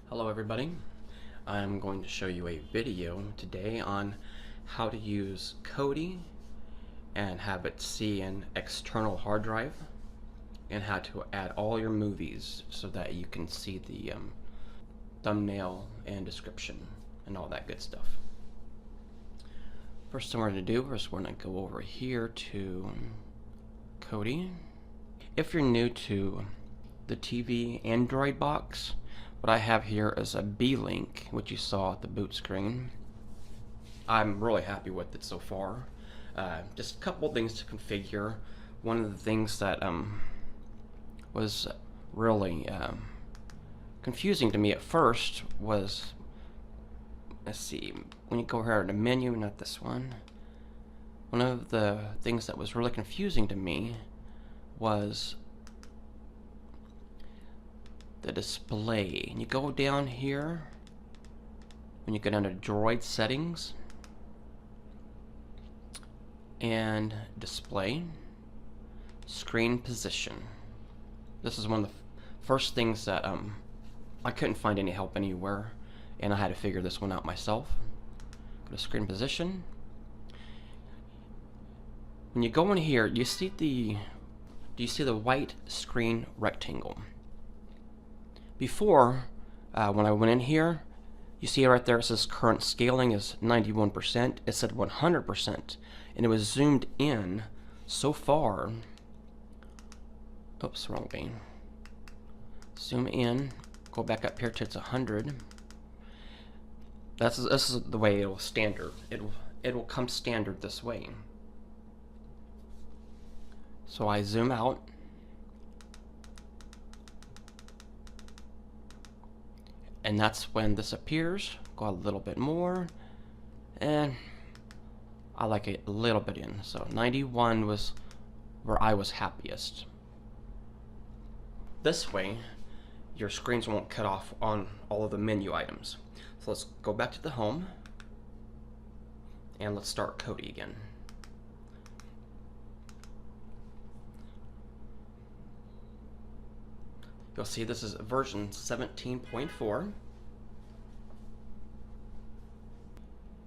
Hello everybody. I'm going to show you a video today on how to use Kodi and have it see an external hard drive and how to add all your movies so that you can see the thumbnail and description and all that good stuff. First thing we're going to do is we're going to go over here to Kodi. If you're new to the TV Android box, what I have here is a Beelink, which you saw at the boot screen. I'm really happy with it so far. Just a couple things to configure. One of the things that was really confusing to me at first was, let's see, when you go here to the menu, not this one. One of the things that was really confusing to me was the display. And you go down here, when you go down to Droid settings and display, screen position. This is one of the first things that I couldn't find any help anywhere, and I had to figure this one out myself. Go to screen position. When you go in here, you see do you see the white screen rectangle? Before, when I went in here, you see right there it says current scaling is 91%. It said 100%, and it was zoomed in so far. Oops, wrong vein. Zoom in, go back up here to it's 100. This is the way it'll standard. It will come standard this way. So I zoom out. And that's when this appears. Go a little bit more, and I like it a little bit in. So 91 was where I was happiest. This way, your screens won't cut off on all of the menu items. So let's go back to the home, and let's start Kodi again. You'll see this is version 17.4.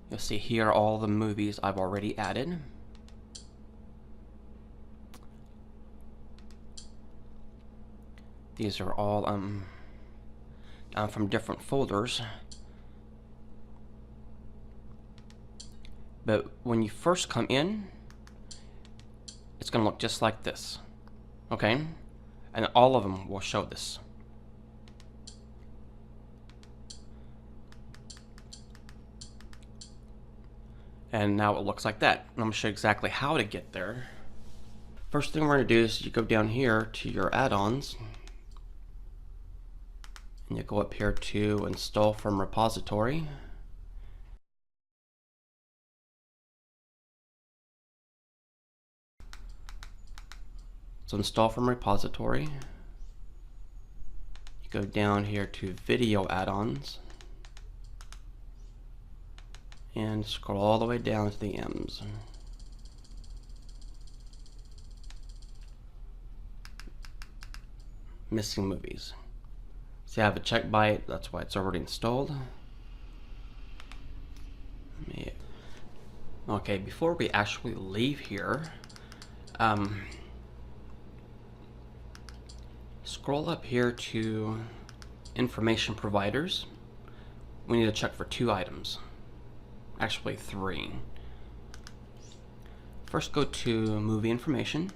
You'll see here all the movies I've already added. These are all from different folders. But when you first come in, it's going to look just like this. Okay? And all of them will show this. And now it looks like that. I'm going to show you exactly how to get there. First thing we're going to do is you go down here to your add-ons. And you go up here to install from repository. So install from repository. You go down here to video add-ons and scroll all the way down to the M's. Missing movies. See, I have a check by it, that's why it's already installed. Okay, before we actually leave here, scroll up here to information providers. We need to check for 2 items. Actually 3. First go to movie information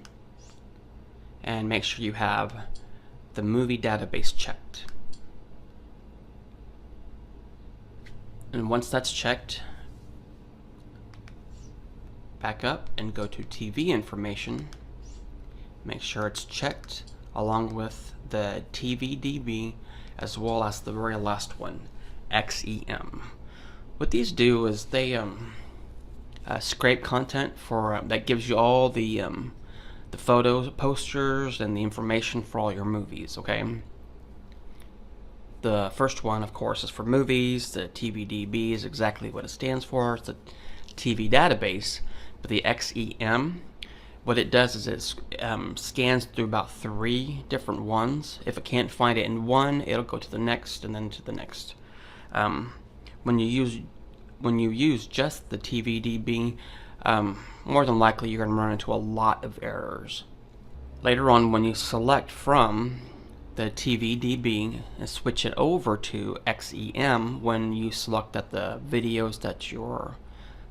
and make sure you have the movie database checked. And once that's checked, back up and go to TV information. Make sure it's checked along with the TVDB as well as the very last one, XEM. What these do is they scrape content for that gives you all the photos, posters, and the information for all your movies. Okay. The first one, of course, is for movies. The TVDB is exactly what it stands for. It's a TV database. But the XEM what it does is it scans through about 3 different ones. If it can't find it in one, it'll go to the next and then to the next. When you use just the TVDB, more than likely you're going to run into a lot of errors. Later on, when you select from the TVDB and switch it over to XEM, when you select that the videos that you're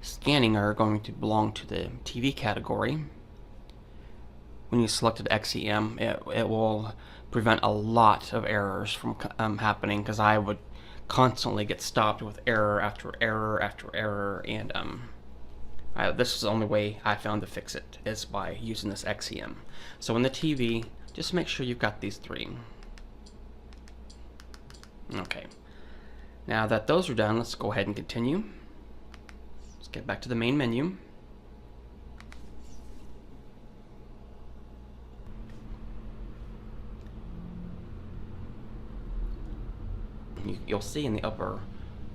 scanning are going to belong to the TV category, when you selected XEM, it will prevent a lot of errors from happening, because I would constantly get stopped with error after error after error, and this is the only way I found to fix it, is by using this XEM. So in the TV, just make sure you've got these 3. Okay, now that those are done, let's go ahead and continue. Let's get back to the main menu. You'll see in the upper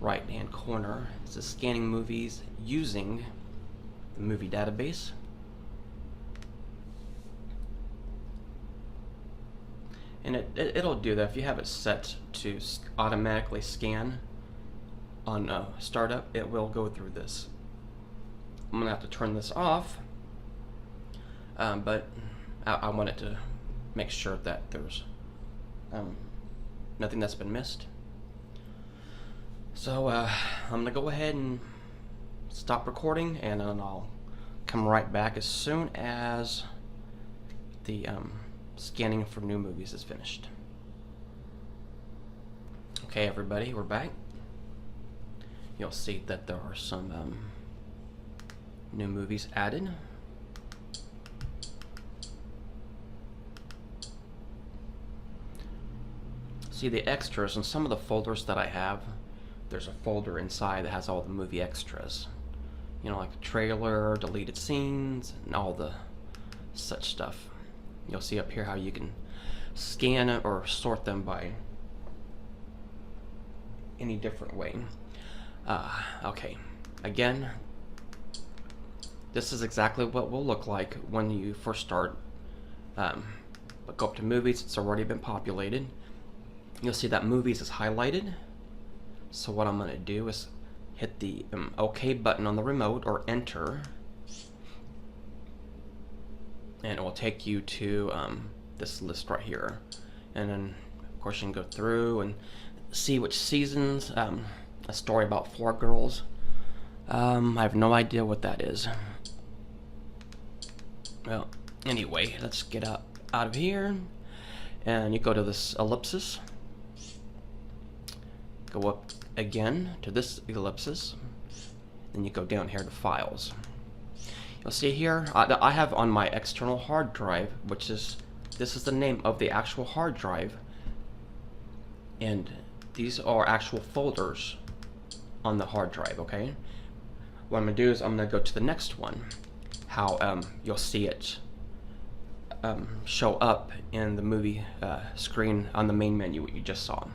right hand corner, it says scanning movies using the movie database. And it'll do that if you have it set to automatically scan on startup. It will go through this. I'm gonna have to turn this off, but I want it to make sure that there's nothing that's been missed. So I'm gonna go ahead and stop recording, and then I'll come right back as soon as the scanning for new movies is finished. Okay, everybody, we're back. You'll see that there are some new movies added. See the extras in some of the folders that I have. There's a folder inside that has all the movie extras. You know, like the trailer, deleted scenes, and all the such stuff. You'll see up here how you can scan it or sort them by any different way. Okay, again, this is exactly what will look like when you first start. But go up to movies, it's already been populated. You'll see that movies is highlighted. So what I'm going to do is hit the OK button on the remote, or enter, and it will take you to this list right here. And then of course you can go through and see which seasons. A story about 4 girls. I have no idea what that is. Well, anyway, let's get out of here, and you go to this ellipsis, go up again to this ellipsis, then you go down here to files. You'll see here I have on my external hard drive, this is the name of the actual hard drive, and these are actual folders on the hard drive. Okay, what I'm gonna do is I'm gonna go to the next one, how you'll see it show up in the movie screen on the main menu, what you just saw,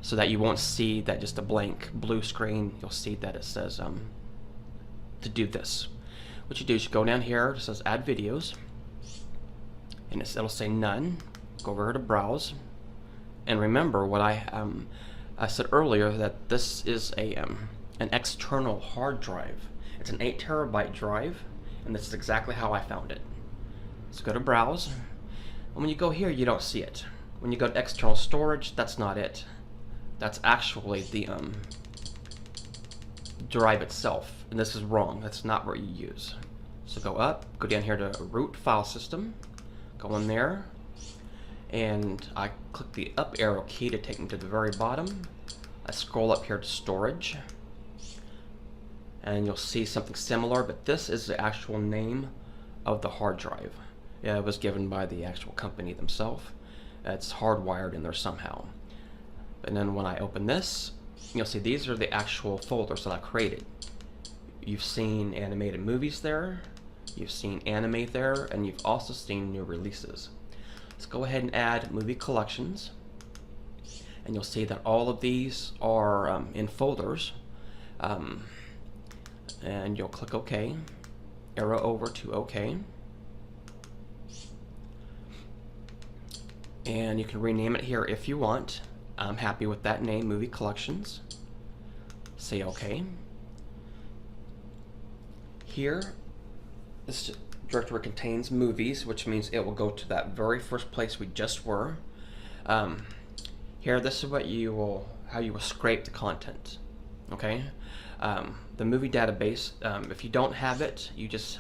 so that you won't see that just a blank blue screen. You'll see that it says to do this. What you do is you go down here, it says add videos, and it'll say none. Go over to browse, and remember what I said earlier, that this is an external hard drive. It's an 8 terabyte drive, and this is exactly how I found it. So go to browse, and when you go here, you don't see it. When you go to external storage, that's not it. That's actually the drive itself, and this is wrong. That's not what you use. So go up, go down here to root file system, go in there, and I click the up arrow key to take me to the very bottom. I scroll up here to storage, and you'll see something similar, but this is the actual name of the hard drive. Yeah, it was given by the actual company themselves. It's hardwired in there somehow. And then when I open this, you'll see these are the actual folders that I created. You've seen animated movies there, you've seen anime there, and you've also seen new releases. Let's go ahead and add movie collections, and you'll see that all of these are in folders, and you'll click OK, arrow over to OK, And you can rename it here if you want. I'm happy with that name, Movie Collections. Say OK. Here, this directory contains movies, which means it will go to that very first place we just were. Here, this is what how you will scrape the content. Okay, the movie database. If you don't have it, you just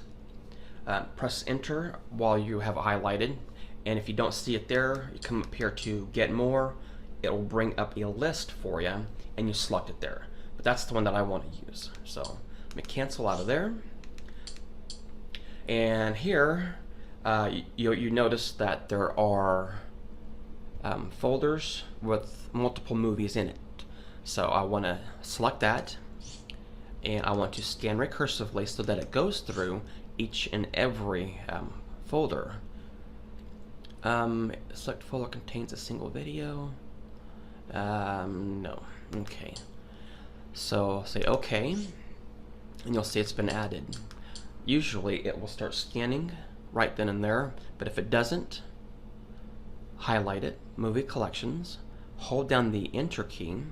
press Enter while you have it highlighted, and if you don't see it there, you come up here to Get More. It will bring up a list for you, and you select it there. But that's the one that I want to use. So let me cancel out of there. And here, you notice that there are folders with multiple movies in it. So I want to select that, and I want to scan recursively so that it goes through each and every folder. Select folder contains a single video. No. Okay. So say OK, and you'll see it's been added. Usually it will start scanning right then and there, but if it doesn't, highlight it, Movie Collections, hold down the Enter key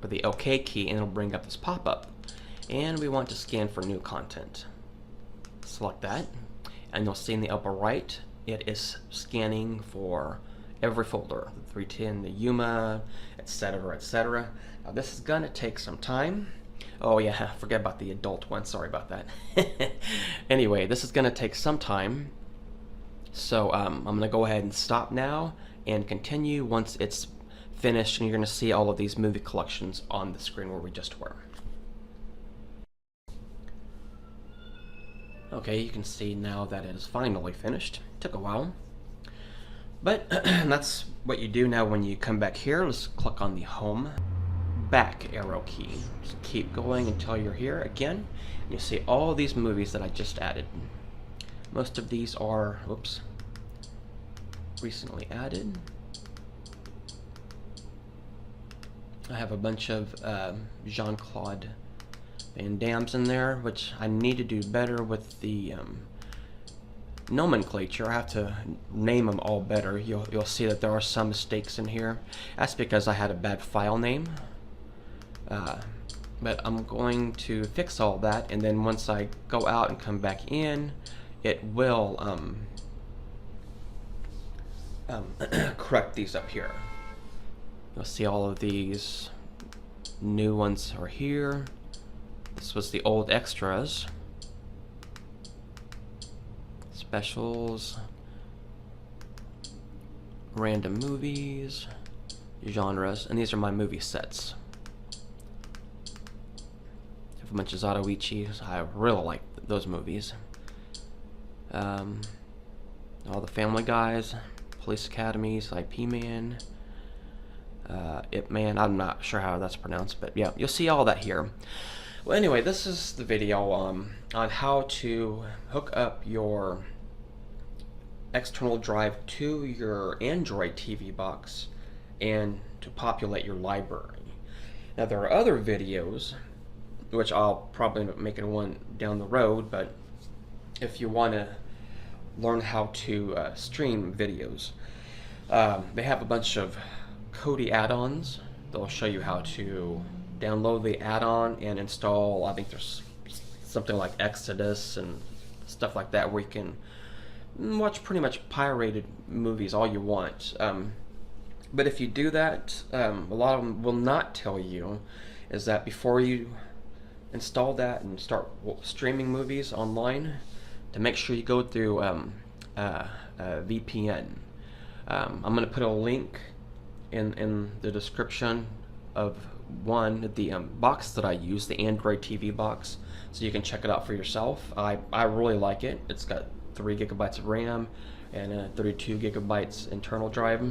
or the OK key, and it'll bring up this pop-up. And we want to scan for new content. Select that, and you'll see in the upper right, it is scanning for every folder, the 310, the Yuma, etc., etc. Now this is gonna take some time. Oh yeah, forget about the adult one, sorry about that. Anyway, this is gonna take some time. So I'm gonna go ahead and stop now and continue once it's finished, and you're gonna see all of these movie collections on the screen where we just were. Okay, you can see now that it is finally finished. Took a while. But that's what you do now when you come back here. Let's click on the home back arrow key. Just keep going until you're here again. And you see all these movies that I just added. Most of these are, oops, recently added. I have a bunch of Jean-Claude Van Damme's in there, which I need to do better with the nomenclature. I have to name them all better. You'll see that there are some mistakes in here. That's because I had a bad file name. But I'm going to fix all that, and then once I go out and come back in, it will correct these up here. You'll see all of these new ones are here. This was the old extras, specials, random movies, genres, and these are my movie sets. I have a bunch of Zatoichis. I really like those movies. All the Family Guys, Police Academies, IP Man, Ip Man. I'm not sure how that's pronounced, but yeah, you'll see all that here. Well, anyway, this is the video on how to hook up your external drive to your Android TV box and to populate your library. Now, there are other videos, which I'll probably end up making one down the road, but if you want to learn how to stream videos, they have a bunch of Kodi add-ons. They'll show you how to download the add-on and install, I think there's something like Exodus and stuff like that, where you can watch pretty much pirated movies all you want. But if you do that, a lot of them will not tell you is that before you install that and start streaming movies online, to make sure you go through VPN. I'm going to put a link in the description of the box that I use, the Android TV box, so you can check it out for yourself. I really like it. It's got 3 gigabytes of RAM and 32 gigabytes internal drive,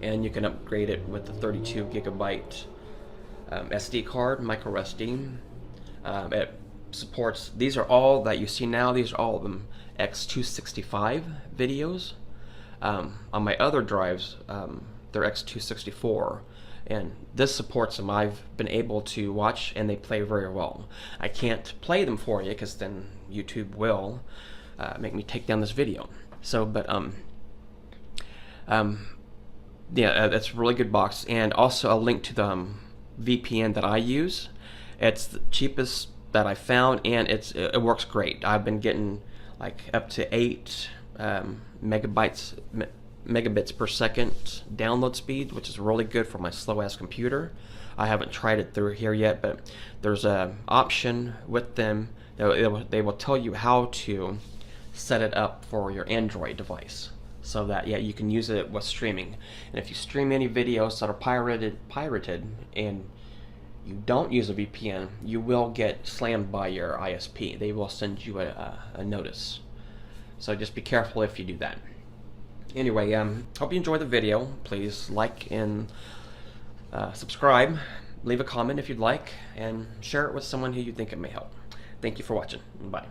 and you can upgrade it with the 32 gigabyte SD card, micro SD. It supports, these are all that you see now, these are all of them X265 videos. On my other drives, they're X264, and this supports them. I've been able to watch, and they play very well. I can't play them for you because then YouTube will make me take down this video. So, but Yeah, that's a really good box, and also a link to the VPN that I use. It's the cheapest that I found, and it works great. I've been getting like up to 8 megabits per second download speed, which is really good for my slow ass computer. I haven't tried it through here yet, but there's a option with them. They will tell you how to set it up for your Android device, so that yeah, you can use it with streaming. And if you stream any videos that are pirated and you don't use a VPN, you will get slammed by your ISP. They will send you a notice. So just be careful if you do that. Anyway, hope you enjoy the video. Please like and subscribe. Leave a comment if you'd like, and share it with someone who you think it may help. Thank you for watching. Bye.